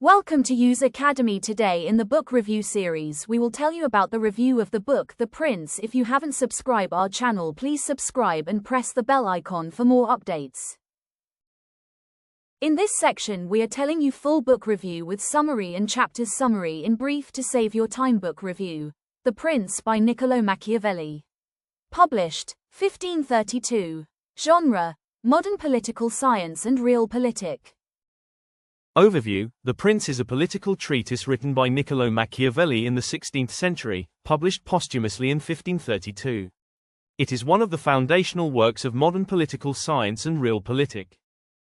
Welcome to Use Academy. Today in the book review series, we will tell you about the review of the book The Prince. If you haven't subscribed our channel, please subscribe and press the bell icon for more updates. In this section, we are telling you full book review with summary and chapters summary in brief to save your time. Book review. The Prince by Niccolo Machiavelli. Published, 1532. Genre, modern political science and realpolitik. Overview: The Prince is a political treatise written by Niccolo Machiavelli in the 16th century, published posthumously in 1532. It is one of the foundational works of modern political science and realpolitik.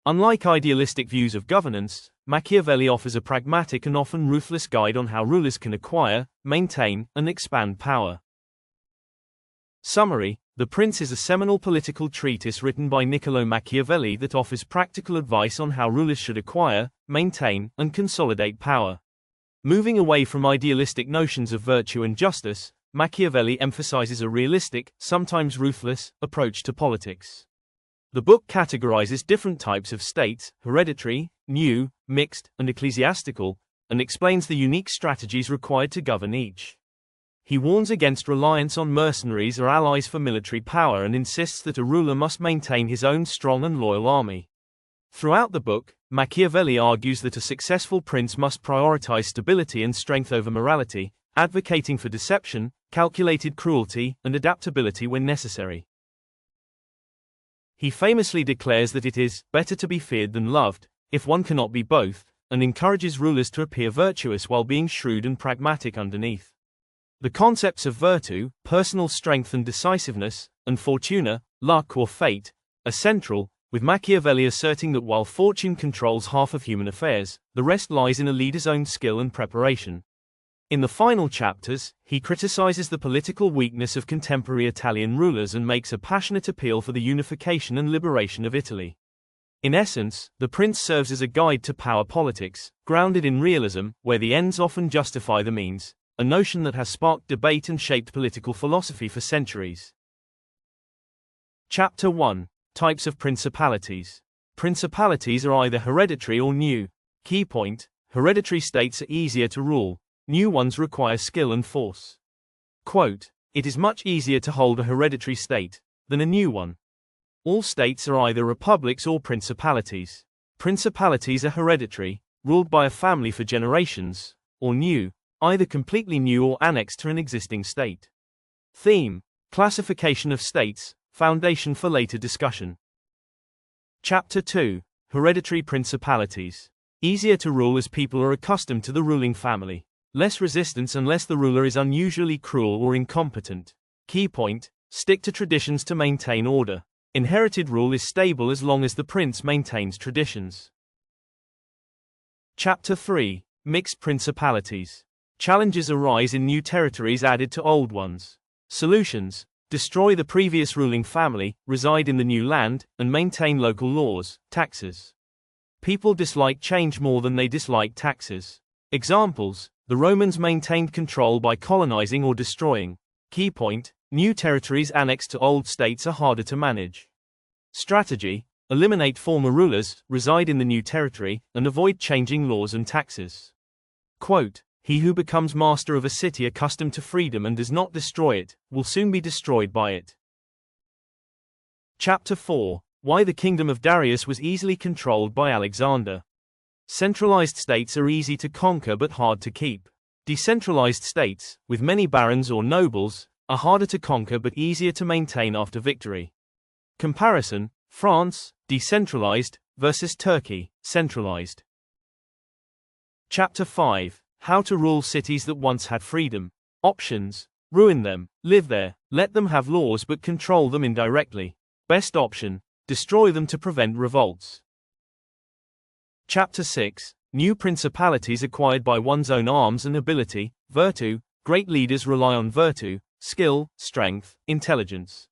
Unlike idealistic views of governance, Machiavelli offers a pragmatic and often ruthless guide on how rulers can acquire, maintain, and expand power. Summary: The Prince is a seminal political treatise written by Niccolo Machiavelli that offers practical advice on how rulers should acquire, maintain, and consolidate power. Moving away from idealistic notions of virtue and justice, Machiavelli emphasizes a realistic, sometimes ruthless, approach to politics. The book categorizes different types of states: hereditary, new, mixed, and ecclesiastical, and explains the unique strategies required to govern each. He warns against reliance on mercenaries or allies for military power and insists that a ruler must maintain his own strong and loyal army. Throughout the book, Machiavelli argues that a successful prince must prioritize stability and strength over morality, advocating for deception, calculated cruelty, and adaptability when necessary. He famously declares that it is better to be feared than loved, if one cannot be both, and encourages rulers to appear virtuous while being shrewd and pragmatic underneath. The concepts of virtue, personal strength and decisiveness, and fortuna, luck or fate, are central, with Machiavelli asserting that while fortune controls half of human affairs, the rest lies in a leader's own skill and preparation. In the final chapters, he criticizes the political weakness of contemporary Italian rulers and makes a passionate appeal for the unification and liberation of Italy. In essence, The Prince serves as a guide to power politics, grounded in realism, where the ends often justify the means, a notion that has sparked debate and shaped political philosophy for centuries. Chapter 1: Types of Principalities. Principalities are either hereditary or new. Key point: hereditary states are easier to rule, new ones require skill and force. Quote: "It is much easier to hold a hereditary state than a new one. All states are either republics or principalities. Principalities are hereditary, ruled by a family for generations, or new, either completely new or annexed to an existing state." Theme: classification of states, foundation for later discussion. Chapter 2: Hereditary Principalities. Easier to rule as people are accustomed to the ruling family. Less resistance unless the ruler is unusually cruel or incompetent. Key point: stick to traditions to maintain order. Inherited rule is stable as long as the prince maintains traditions. Chapter 3: Mixed Principalities. Challenges arise in new territories added to old ones. Solutions: destroy the previous ruling family, reside in the new land, and maintain local laws, taxes. People dislike change more than they dislike taxes. Examples: the Romans maintained control by colonizing or destroying. Key point: new territories annexed to old states are harder to manage. Strategy: eliminate former rulers, reside in the new territory, and avoid changing laws and taxes. Quote: "He who becomes master of a city accustomed to freedom and does not destroy it, will soon be destroyed by it." Chapter 4: Why the kingdom of Darius was easily controlled by Alexander. Centralized states are easy to conquer but hard to keep. Decentralized states, with many barons or nobles, are harder to conquer but easier to maintain after victory. Comparison: France, decentralized, versus Turkey, centralized. Chapter 5: How to rule cities that once had freedom. Options: ruin them, live there, let them have laws but control them indirectly. Best option: destroy them to prevent revolts. Chapter 6: New principalities acquired by one's own arms and ability. Virtue: great leaders rely on virtue, skill, strength, intelligence.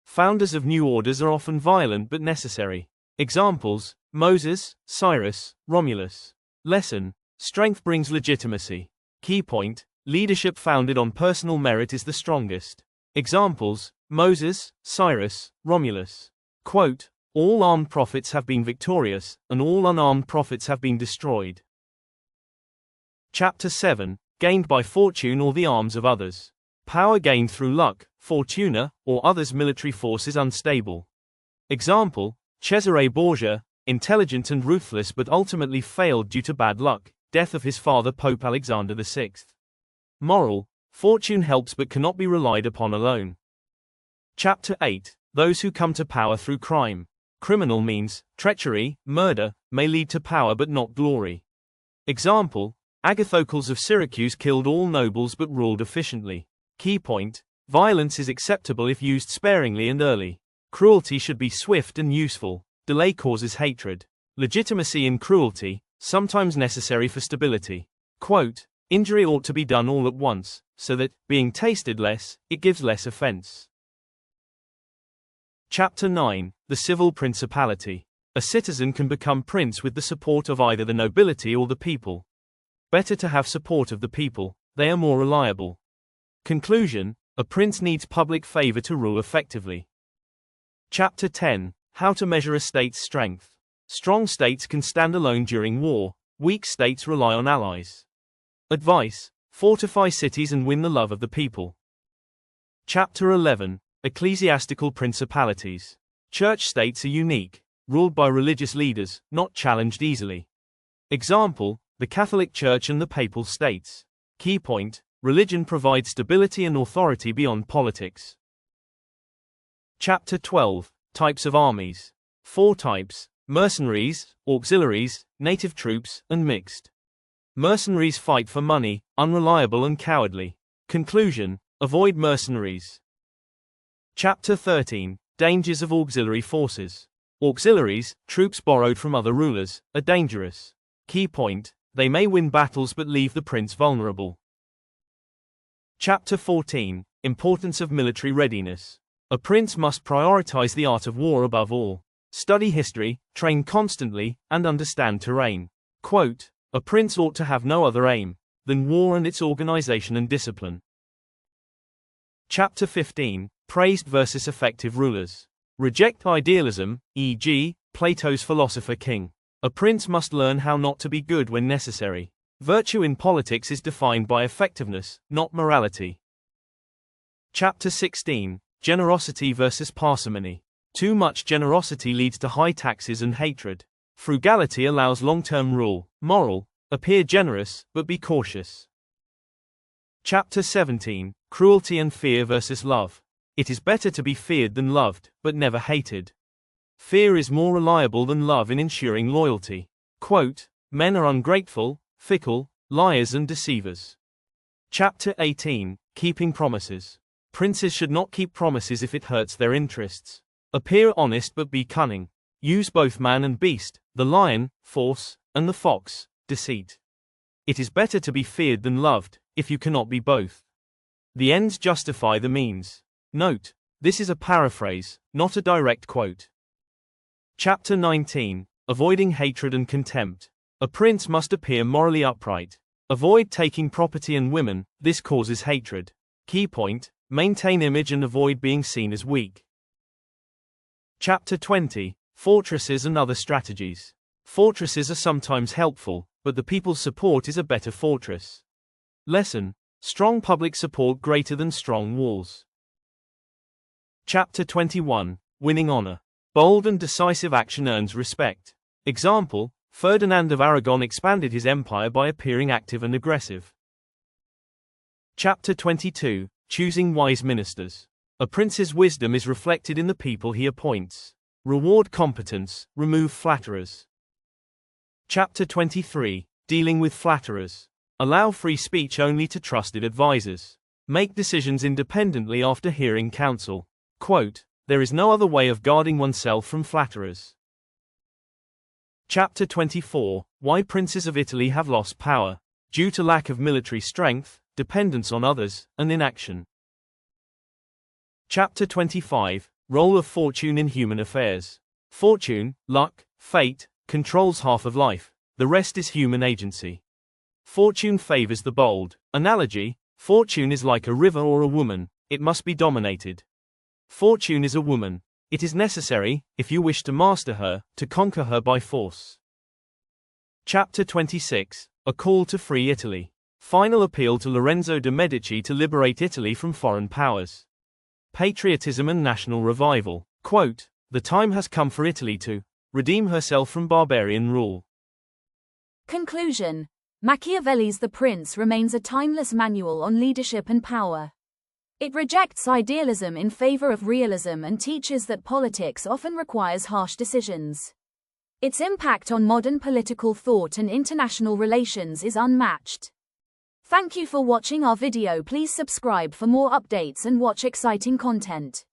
Founders of new orders are often violent but necessary. Examples: Moses, Cyrus, Romulus. Lesson: strength brings legitimacy. Key point: leadership founded on personal merit is the strongest. Examples: Moses, Cyrus, Romulus. Quote: all armed prophets have been victorious, and all unarmed prophets have been destroyed. Chapter 7. Gained by fortune or the arms of others. Power gained through luck, fortuna, or others' military force is unstable. Example, Cesare Borgia, intelligent and ruthless but ultimately failed due to bad luck, death of his father Pope Alexander VI. Moral, fortune helps but cannot be relied upon alone. Chapter 8. Those who come to power through crime. Criminal means, treachery, murder, may lead to power but not glory. Example, Agathocles of Syracuse killed all nobles but ruled efficiently. Key point, violence is acceptable if used sparingly and early. Cruelty should be swift and useful. Delay causes hatred. Legitimacy in cruelty, sometimes necessary for stability. Quote, injury ought to be done all at once, so that, being tasted less, it gives less offense. Chapter 9. The Civil Principality. A citizen can become prince with the support of either the nobility or the people. Better to have support of the people, they are more reliable. Conclusion, a prince needs public favor to rule effectively. Chapter 10. How to measure a state's strength. Strong states can stand alone during war, weak states rely on allies. Advice, fortify cities and win the love of the people. Chapter 11. Ecclesiastical Principalities. Church states are unique, ruled by religious leaders, not challenged easily. Example, the Catholic Church and the Papal States. Key point, religion provides stability and authority beyond politics. Chapter 12. Types of armies. 4 types, mercenaries, auxiliaries, native troops, and mixed. Mercenaries fight for money, unreliable and cowardly. Conclusion, avoid mercenaries. Chapter 13. Dangers of auxiliary forces. Auxiliaries, troops borrowed from other rulers, are dangerous. Key point, they may win battles but leave the prince vulnerable. Chapter 14. Importance of military readiness. A prince must prioritize the art of war above all. Study history, train constantly, and understand terrain. Quote, a prince ought to have no other aim than war and its organization and discipline. Chapter 15. Praised versus effective rulers. Reject idealism, e.g., Plato's philosopher King. A prince must learn how not to be good when necessary. Virtue in politics is defined by effectiveness, not morality. Chapter 16. Generosity versus parsimony. Too much generosity leads to high taxes and hatred. Frugality allows long-term rule. Moral, appear generous, but be cautious. Chapter 17. Cruelty and fear versus love. It is better to be feared than loved, but never hated. Fear is more reliable than love in ensuring loyalty. Quote, men are ungrateful, fickle, liars and deceivers. Chapter 18. Keeping promises. Princes should not keep promises if it hurts their interests. Appear honest but be cunning. Use both man and beast, the lion, force, and the fox, deceit. It is better to be feared than loved, if you cannot be both. The ends justify the means. Note, this is a paraphrase, not a direct quote. Chapter 19. Avoiding hatred and contempt. A prince must appear morally upright. Avoid taking property and women, this causes hatred. Key point, maintain image and avoid being seen as weak. Chapter 20. Fortresses and other strategies. Fortresses are sometimes helpful, but the people's support is a better fortress. Lesson, strong public support greater than strong walls. Chapter 21. Winning honor. Bold and decisive action earns respect. Example, Ferdinand of Aragon expanded his empire by appearing active and aggressive. Chapter 22. Choosing wise ministers. A prince's wisdom is reflected in the people he appoints. Reward competence, remove flatterers. Chapter 23. Dealing with flatterers. Allow free speech only to trusted advisors. Make decisions independently after hearing counsel. Quote, there is no other way of guarding oneself from flatterers. Chapter 24. Why princes of Italy have lost power. Due to lack of military strength, dependence on others, and inaction. Chapter 25. Role of fortune in human affairs. Fortune, luck, fate, controls half of life, the rest is human agency. Fortune favors the bold. Analogy, fortune is like a river or a woman, it must be dominated. Fortune is a woman. It is necessary, if you wish to master her, to conquer her by force. Chapter 26. A call to free Italy. Final appeal to Lorenzo de' Medici to liberate Italy from foreign powers. Patriotism and national revival. Quote, "The time has come for Italy to redeem herself from barbarian rule." Conclusion. Machiavelli's The Prince remains a timeless manual on leadership and power. It rejects idealism in favor of realism and teaches that politics often requires harsh decisions. Its impact on modern political thought and international relations is unmatched. Thank you for watching our video. Please subscribe for more updates and watch exciting content.